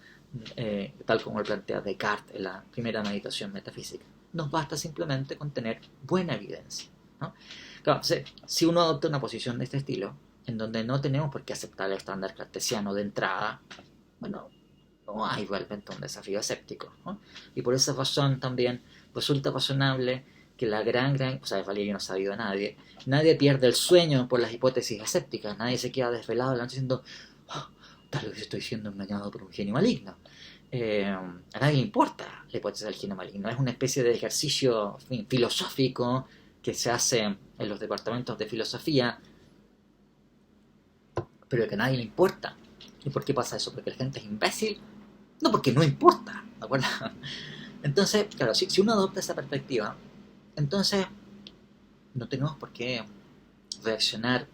tal como lo plantea Descartes en la primera meditación metafísica. Nos basta simplemente con tener buena evidencia, ¿no? Claro, si uno adopta una posición de este estilo, en donde no tenemos por qué aceptar el estándar cartesiano de entrada, bueno, no hay realmente un desafío escéptico, ¿no? Y por esa razón también resulta razonable que la o sea, Valerio no ha sabido a nadie pierde el sueño por las hipótesis escépticas, nadie se queda desvelado diciendo, oh, tal vez estoy siendo engañado por un genio maligno. A nadie le importa la hipótesis del genio maligno, es una especie de ejercicio filosófico que se hace en los departamentos de filosofía, pero que a nadie le importa. ¿Y por qué pasa eso? ¿Porque la gente es imbécil? No, porque no importa, ¿de acuerdo? Entonces, claro, si uno adopta esa perspectiva, entonces no tenemos por qué reaccionar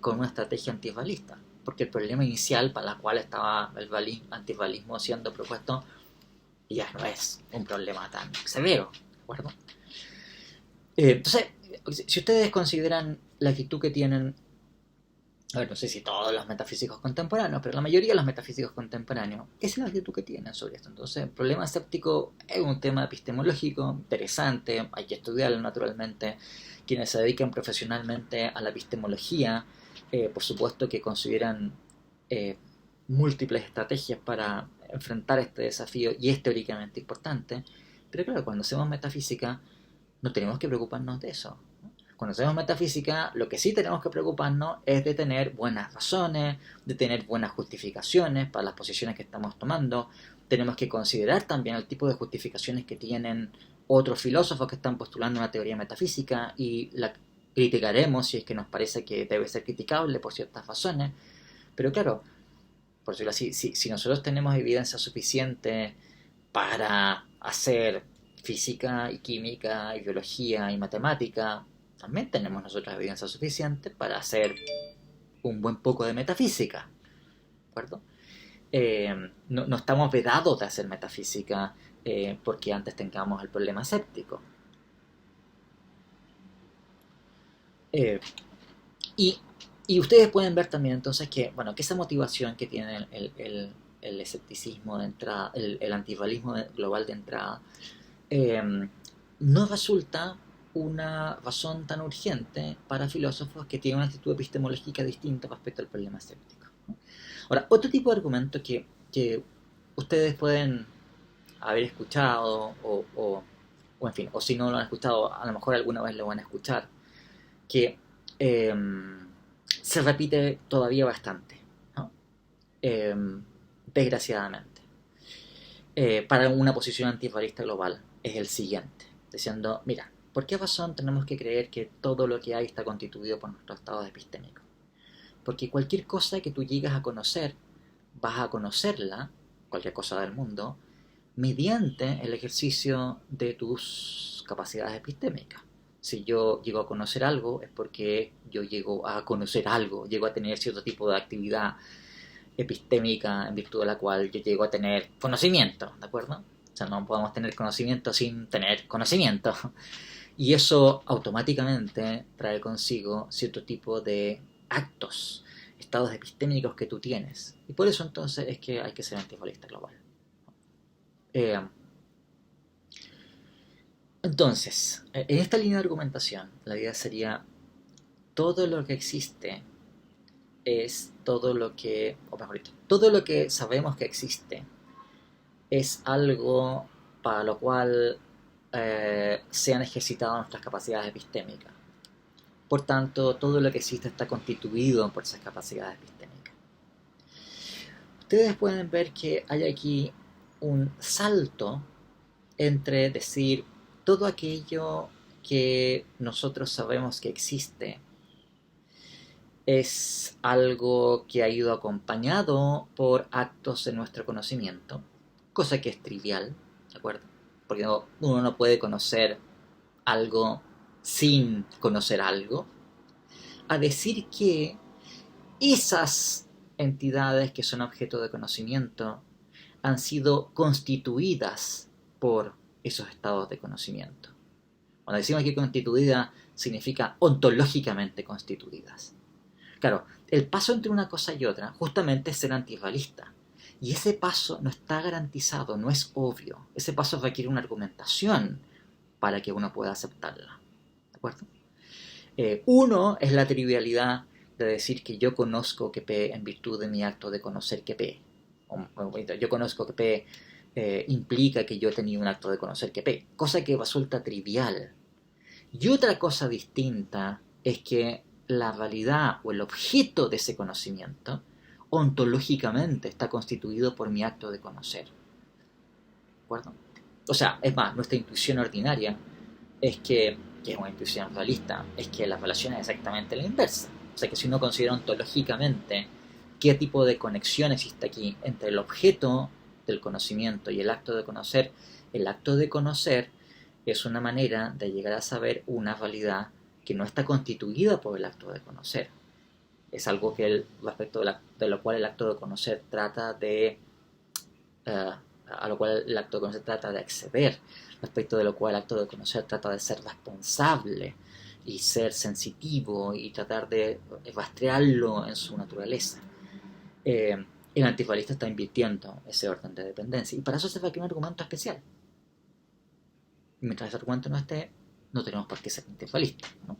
con una estrategia antirrealista, porque el problema inicial para el cual estaba el antirrealismo siendo propuesto ya no es un problema tan severo, ¿de acuerdo? Entonces, si ustedes consideran la actitud que tienen a ver, no sé si todos los metafísicos contemporáneos, pero la mayoría de los metafísicos contemporáneos, esa es la actitud que tienen sobre esto. Entonces, el problema escéptico es un tema epistemológico interesante, hay que estudiarlo naturalmente. Quienes se dedican profesionalmente a la epistemología, por supuesto que consideran eh, múltiples estrategias para enfrentar este desafío y es teóricamente importante, pero claro, cuando hacemos metafísica no tenemos que preocuparnos de eso. Cuando hacemos metafísica, lo que sí tenemos que preocuparnos es de tener buenas razones, de tener buenas justificaciones para las posiciones que estamos tomando. Tenemos que considerar también el tipo de justificaciones que tienen otros filósofos que están postulando una teoría metafísica y la criticaremos si es que nos parece que debe ser criticable por ciertas razones. Pero claro, por decirlo así, si nosotros tenemos evidencia suficiente para hacer física y química y biología y matemática, también tenemos nosotros evidencia suficiente para hacer un buen poco de metafísica, ¿de acuerdo? No estamos vedados de hacer metafísica porque antes tengamos el problema escéptico. Eh, y, y, ustedes pueden ver también entonces que, bueno, que esa motivación que tiene el escepticismo de entrada, el antirrealismo global de entrada, eh, no resulta una razón tan urgente para filósofos que tienen una actitud epistemológica distinta respecto al problema escéptico. Ahora, otro tipo de argumento que ustedes pueden haber escuchado o en fin, o si no lo han escuchado, a lo mejor alguna vez lo van a escuchar, que eh, se repite todavía bastante, ¿no? eh, desgraciadamente, para una posición antirrealista global es el siguiente, diciendo, mira, ¿por qué razón tenemos que creer que todo lo que hay está constituido por nuestros estados epistémicos? Porque cualquier cosa que tú llegas a conocer, vas a conocerla, cualquier cosa del mundo, mediante el ejercicio de tus capacidades epistémicas. Si yo llego a conocer algo es porque yo llego a conocer algo, llego a tener cierto tipo de actividad epistémica en virtud de la cual yo llego a tener conocimiento, ¿de acuerdo? O sea, no podemos tener conocimiento sin tener conocimiento. Y eso automáticamente trae consigo cierto tipo de actos, estados epistémicos que tú tienes. Y por eso entonces es que hay que ser antibalista global. Eh, entonces, en esta línea de argumentación, la idea sería todo lo que existe es todo lo que, o mejor dicho, todo lo que sabemos que existe es algo para lo cual se han ejercitado nuestras capacidades epistémicas. Por tanto, todo lo que existe está constituido por esas capacidades epistémicas. Ustedes pueden ver que hay aquí un salto entre decir todo aquello que nosotros sabemos que existe es algo que ha ido acompañado por actos de nuestro conocimiento, cosa que es trivial, ¿de acuerdo? Porque uno no puede conocer algo sin conocer algo, a decir que esas entidades que son objeto de conocimiento han sido constituidas por esos estados de conocimiento. Cuando decimos que constituida significa ontológicamente constituidas. Claro, el paso entre una cosa y otra justamente es ser antirrealista. Y ese paso no está garantizado, no es obvio. Ese paso requiere una argumentación para que uno pueda aceptarla. ¿De acuerdo? Uno es la trivialidad de decir que yo conozco que P en virtud de mi acto de conocer que P. Yo conozco que P implica que yo he tenido un acto de conocer que P, cosa que resulta trivial. Y otra cosa distinta es que la realidad o el objeto de ese conocimiento ontológicamente está constituido por mi acto de conocer. ¿De acuerdo? O sea, es más, nuestra intuición ordinaria es que es una intuición realista, es que la relación es exactamente la inversa. O sea que si uno considera ontológicamente qué tipo de conexión existe aquí entre el objeto del conocimiento y el acto de conocer es una manera de llegar a saber una realidad que no está constituida por el acto de conocer. Es algo que respecto de lo cual el acto de conocer trata de a lo cual el acto de conocer trata de acceder, respecto de lo cual el acto de conocer trata de ser responsable. y ser sensitivo y tratar de rastrearlo en su naturaleza. Eh, el antifalista está invirtiendo ese orden de dependencia y para eso se requiere un argumento especial. Mientras ese argumento no esté, no tenemos por qué ser antifalistas, ¿no?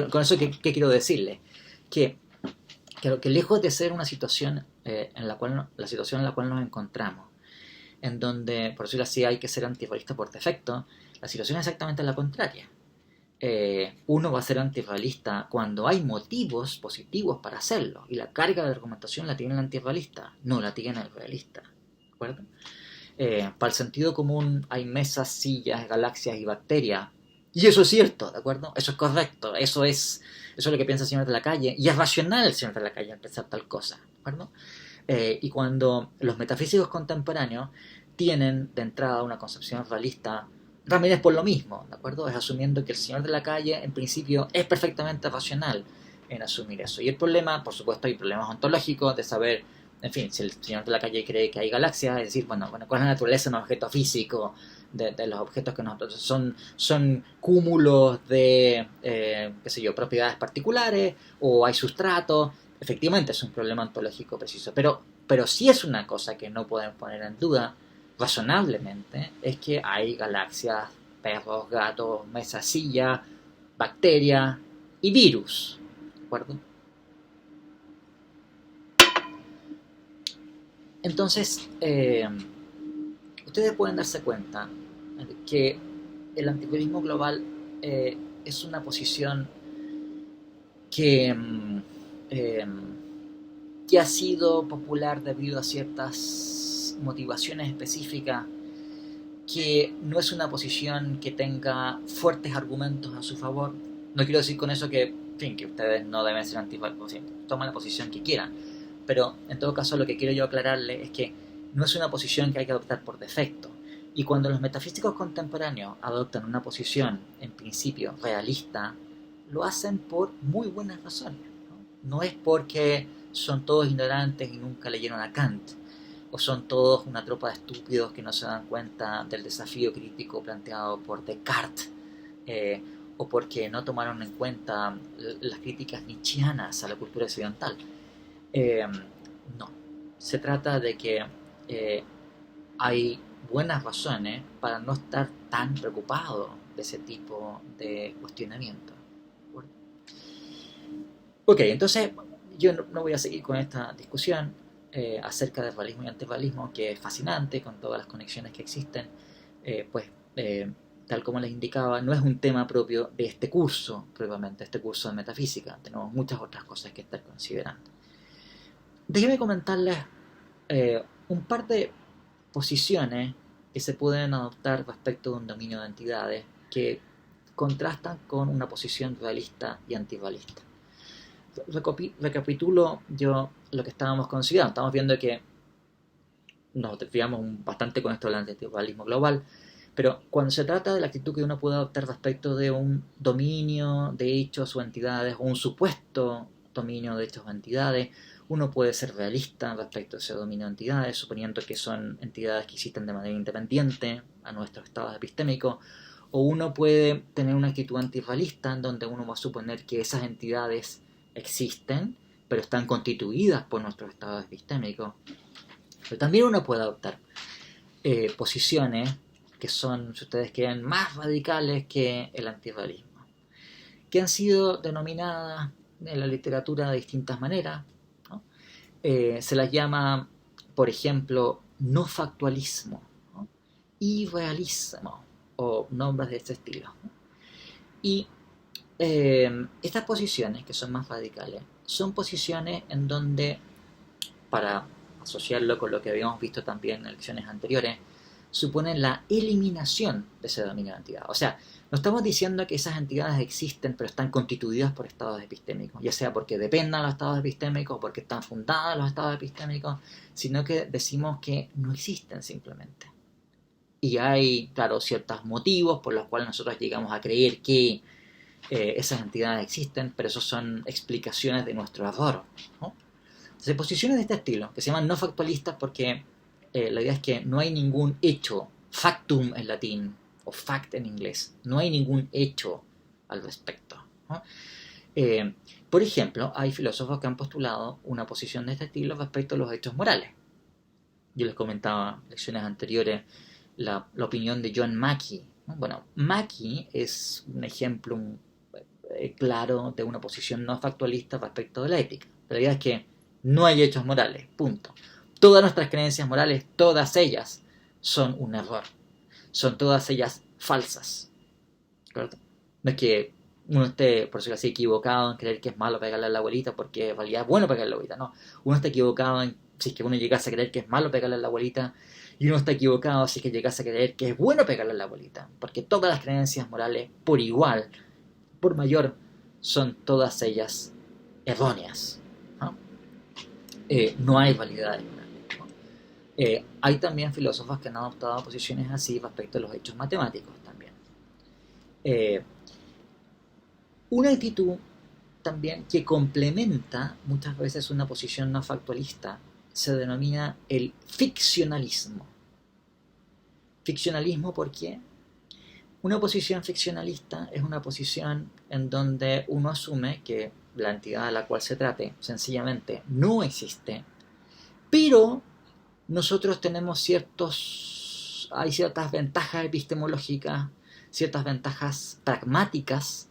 Con eso, ¿qué quiero decirle? Que, que lejos de ser una situación la situación en la cual nos encontramos, en donde, por decirlo así, hay que ser antifalista por defecto, la situación es exactamente la contraria. Uno va a ser antirrealista cuando hay motivos positivos para hacerlo, y la carga de argumentación la tiene el antirrealista, no la tiene el realista. ¿De acuerdo? Para el sentido común hay mesas, sillas, galaxias y bacterias, y eso es cierto, ¿de acuerdo? Eso es correcto, eso es lo que piensa el señor de la calle, y es racional el señor de la calle al pensar tal cosa, ¿de acuerdo? Y cuando los metafísicos contemporáneos tienen de entrada una concepción realista, también es por lo mismo, ¿de acuerdo? Es asumiendo que el señor de la calle, en principio, es perfectamente racional en asumir eso. Y el problema, por supuesto, hay problemas ontológicos de saber, en fin, si el señor de la calle cree que hay galaxias, es decir, bueno, ¿cuál es la naturaleza de un objeto físico? De los objetos que nosotros son cúmulos de, qué sé yo, propiedades particulares, o hay sustratos. Efectivamente es un problema ontológico preciso, pero sí es una cosa que no podemos poner en duda razonablemente, es que hay galaxias, perros, gatos, mesas, sillas, bacterias y virus, ¿de acuerdo? Entonces, ustedes pueden darse cuenta que el anticurismo global es una posición que, que ha sido popular debido a ciertas motivaciones específicas, que no es una posición que tenga fuertes argumentos a su favor. No quiero decir con eso que, en fin, que ustedes no deben ser antifascistas, toman la posición que quieran, pero en todo caso lo que quiero yo aclararle es que no es una posición que hay que adoptar por defecto. Y cuando los metafísicos contemporáneos adoptan una posición, en principio, realista, lo hacen por muy buenas razones. No es porque son todos ignorantes y nunca leyeron a Kant, o son todos una tropa de estúpidos que no se dan cuenta del desafío crítico planteado por Descartes, o porque no tomaron en cuenta las críticas nietzscheanas a la cultura occidental. No, se trata de que hay buenas razones para no estar tan preocupado de ese tipo de cuestionamiento. Ok, entonces yo no voy a seguir con esta discusión acerca del realismo y antirrealismo, que es fascinante con todas las conexiones que existen. Tal como les indicaba, no es un tema propio de este curso, propiamente, este curso de metafísica. Tenemos muchas otras cosas que estar considerando. Déjenme comentarles un par de posiciones que se pueden adoptar respecto de un dominio de entidades que contrastan con una posición realista y antirrealista. Recapitulo yo lo que estábamos considerando. Estamos viendo que nos desviamos bastante con esto del antirrealismo global, pero cuando se trata de la actitud que uno puede adoptar respecto de un dominio de hechos o entidades, o un supuesto dominio de hechos o entidades, uno puede ser realista respecto a ese dominio de entidades, suponiendo que son entidades que existen de manera independiente a nuestros estados epistémicos, o uno puede tener una actitud antirrealista en donde uno va a suponer que esas entidades existen, pero están constituidas por nuestros estados epistémicos. Pero también uno puede adoptar posiciones que son, si ustedes quieren, más radicales que el antirrealismo, que han sido denominadas en la literatura de distintas maneras, ¿no? Se las llama, por ejemplo, no factualismo, ¿no? Irrealismo, o nombres de este estilo, ¿no? Y estas posiciones, que son más radicales, son posiciones en donde, para asociarlo con lo que habíamos visto también en lecciones anteriores, suponen la eliminación de ese dominio de entidad. O sea, no estamos diciendo que esas entidades existen pero están constituidas por estados epistémicos, ya sea porque dependan de los estados epistémicos o porque están fundadas en los estados epistémicos, sino que decimos que no existen simplemente. Y hay, claro, ciertos motivos por los cuales nosotros llegamos a creer que esas entidades existen, pero eso son explicaciones de nuestro error, ¿no? Entonces, posiciones de este estilo, que se llaman no factualistas porque la idea es que no hay ningún hecho, factum en latín, o fact en inglés, no hay ningún hecho al respecto, ¿no? Eh, por ejemplo, hay filósofos que han postulado una posición de este estilo respecto a los hechos morales. Yo les comentaba en lecciones anteriores la opinión de John Mackey, ¿no? Bueno, Mackey es un ejemplo claro de una posición no factualista respecto de la ética. La realidad es que no hay hechos morales, punto. Todas nuestras creencias morales, todas ellas, son un error. Son todas ellas falsas. ¿Correcto? No es que uno esté, por decirlo así, equivocado en creer que es malo pegarle a la abuelita porque en realidad es bueno pegarle a la abuelita. No, uno está equivocado en si es que uno llegase a creer que es malo pegarle a la abuelita, y uno está equivocado si es que llegase a creer que es bueno pegarle a la abuelita. Porque todas las creencias morales, por igual, por mayor, son todas ellas erróneas, ¿no? No hay validades morales, ¿no? Hay también filósofos que han adoptado posiciones así respecto a los hechos matemáticos también. Eh, una actitud también que complementa muchas veces una posición no factualista se denomina el ficcionalismo. ¿Ficcionalismo por qué? Una posición ficcionalista es una posición en donde uno asume que la entidad a la cual se trate sencillamente no existe, pero nosotros tenemos hay ciertas ventajas epistemológicas, ciertas ventajas pragmáticas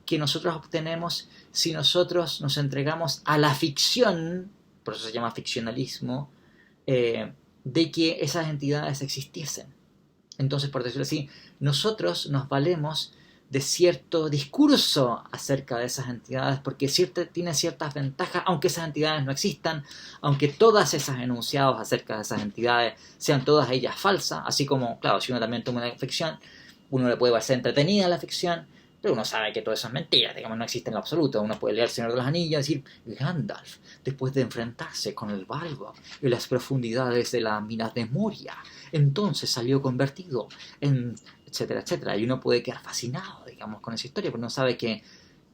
que nosotros obtenemos si nosotros nos entregamos a la ficción, por eso se llama ficcionalismo, de que esas entidades existiesen. Entonces, por decirlo así, nosotros nos valemos de cierto discurso acerca de esas entidades porque tiene ciertas ventajas, aunque esas entidades no existan, aunque todas esas enunciados acerca de esas entidades sean todas ellas falsas, así como, claro, si uno también toma una ficción, uno le puede parecer entretenida la ficción, pero uno sabe que todo eso es mentira, digamos, no existe en lo absoluto. Uno puede leer El Señor de los Anillos y decir, Gandalf, después de enfrentarse con el Balrog en las profundidades de la mina de Moria, entonces salió convertido en etcétera, etcétera. Y uno puede quedar fascinado, digamos, con esa historia, porque uno sabe que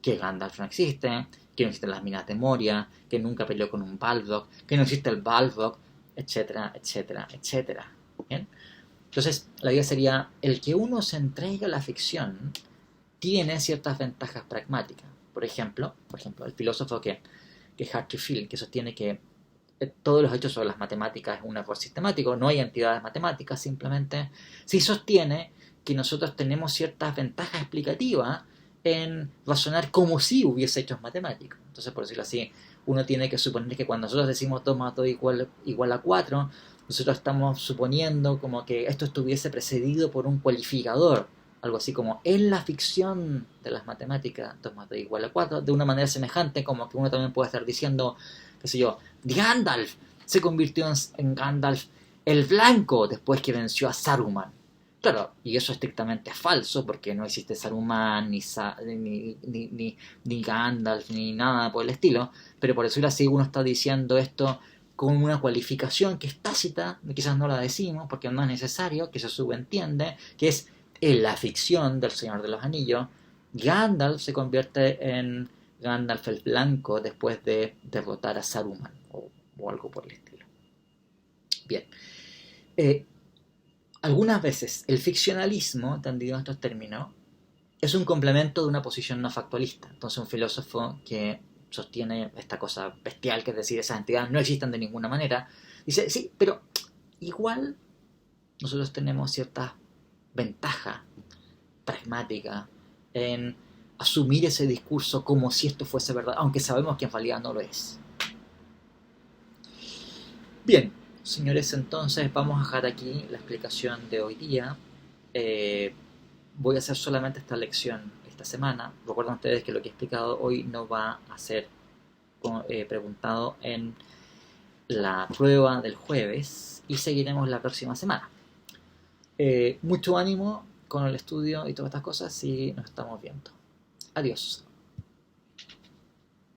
Gandalf no existe, que no existen las minas de Moria, que nunca peleó con un Balrog, que no existe el Balrog, etcétera, etcétera, etcétera. ¿Bien? Entonces, la idea sería, el que uno se entregue a la ficción tiene ciertas ventajas pragmáticas. Por ejemplo, el filósofo que Hartree-Field, que sostiene que todos los hechos sobre las matemáticas es un error sistemático, no hay entidades matemáticas, simplemente sí sostiene que nosotros tenemos ciertas ventajas explicativas en razonar como si hubiese hechos matemáticos. Entonces, por decirlo así, uno tiene que suponer que cuando nosotros decimos 2 más 2 igual a 4, nosotros estamos suponiendo como que esto estuviese precedido por un cualificador, algo así como en la ficción de las matemáticas 2 más 2 igual a 4, de una manera semejante como que uno también puede estar diciendo, qué sé yo, Gandalf se convirtió en Gandalf el Blanco después que venció a Saruman. Claro, y eso es estrictamente falso porque no existe Saruman, ni Gandalf, ni nada por el estilo, pero por decirlo así uno está diciendo esto con una cualificación que es tácita, quizás no la decimos porque no es necesario, que se subentiende, que es en la ficción del Señor de los Anillos, Gandalf se convierte en Gandalf el Blanco después de derrotar a Saruman o algo por el estilo. Bien. Algunas veces el ficcionalismo, entendido en estos términos, es un complemento de una posición no factualista. Entonces un filósofo que sostiene esta cosa bestial, que es decir, esas entidades no existen de ninguna manera, dice, sí, pero igual nosotros tenemos ciertas ventajas pragmáticas en asumir ese discurso como si esto fuese verdad, aunque sabemos que en realidad no lo es. Bien, señores, entonces vamos a dejar aquí la explicación de hoy día. Voy a hacer solamente esta lección esta semana. Recuerden ustedes que lo que he explicado hoy no va a ser preguntado en la prueba del jueves y seguiremos la próxima semana. Mucho ánimo con el estudio y todas estas cosas y nos estamos viendo. Adiós.